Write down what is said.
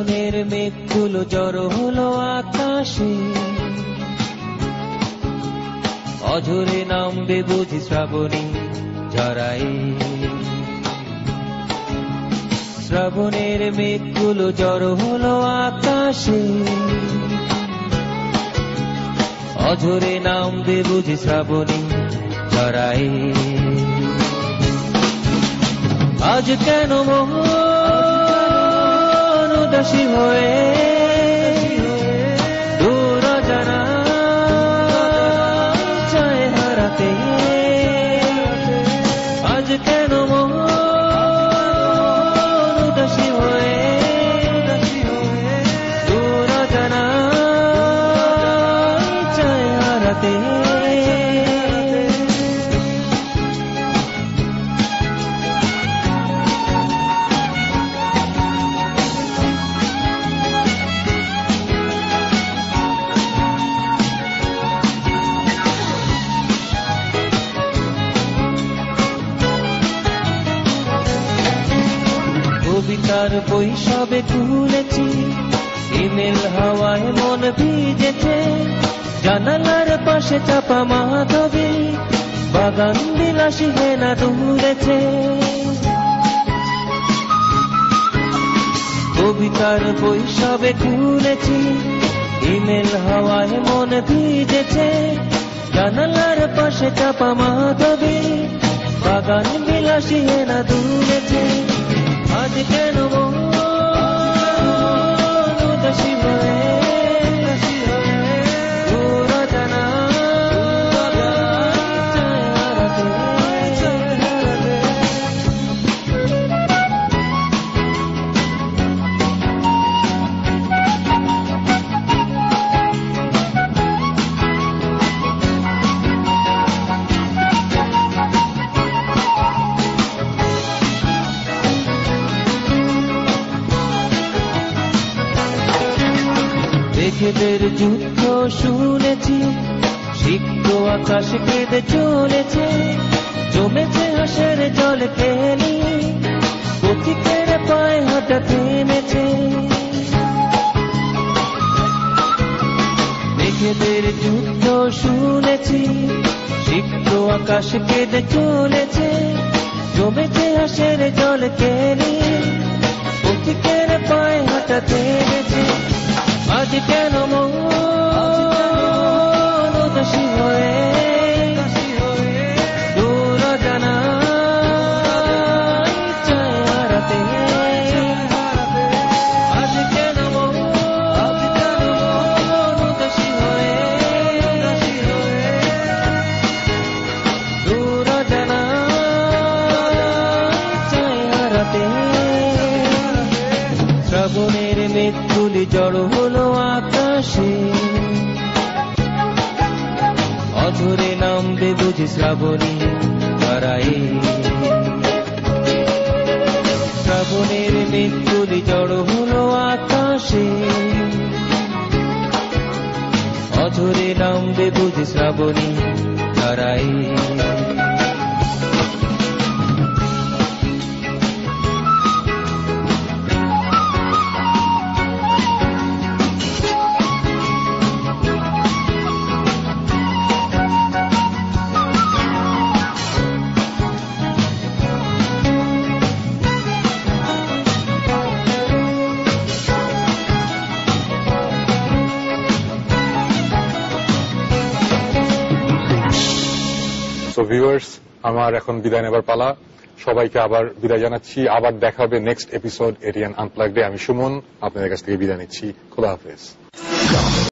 শ্রাবণের মেঘগুলো জড়ো হলো আকাশে, অঝরে নামবে বুঝি শ্রাবণী ঝরায়। শ্রাবণের মেঘগুলো জড়ো হলো আকাশে, অঝরে নামবে বুঝি শ্রাবণী ঝরায়। আজ কেন মন উদাসী হয়ে দূর জানা চায় হারাতে। আজ কেন মন উদাসী হয়ে দূর জানা চায় হারাতে। কবিতার বই সবে খুলেছি, ইমেল হাওয়ায় মন ভিজেছে। জানালার পাশে চাপা মাধবী, বাগান বিলাসী হেনা দুলেছে। কবিতার বই সবে খুলেছি, ইমেল হাওয়ায় মন ভিজেছে। জানালার পাশে চাপা মাধবী, বাগান বিলাসী হেনা দুলেছে। আজ কেন মন উদাসী হয়ে দূর জানা চায় হারাতে। মেঘেদের যুদ্ধ শুনেছি, সিক্ত আকাশ কেঁদে চলেছে। জমেছে হাসের জল কেলি, পথিকের পায়ে হাঁটা থেমেছে। মেঘেদের যুদ্ধ শুনেছি, সিক্ত আকাশ কেঁদে চলেছে। জমেছে হাসের জল কেলি, পথিকের পায়ে হাঁটা থেমেছে। আজ কেন মন উদাসী হয়ে দূর জানা চায় হারাতে। আজ কেন মন উদাসী হয়ে দূর জানা চায় হারাতে। শ্রাবণের মেঘগুলি জড়ো হলো আকাশে, অঝরে নামবে বুঝি শ্রাবণী ঝরায়। শ্রাবণের মেঘগুলি জড়ো হলো আকাশে, অঝরে নামবে বুঝি শ্রাবণী ঝরায়। ভিউয়ার্স, আমার এখন বিদায় নেবার পালা। সবাইকে আবার বিদায় জানাচ্ছি। আবার দেখা হবে নেক্সট এপিসোড এরিয়ান আনপ্লাগডে। আমি সুমন আপনাদের কাছ থেকে বিদায় নিচ্ছি। খোদা হাফেজ।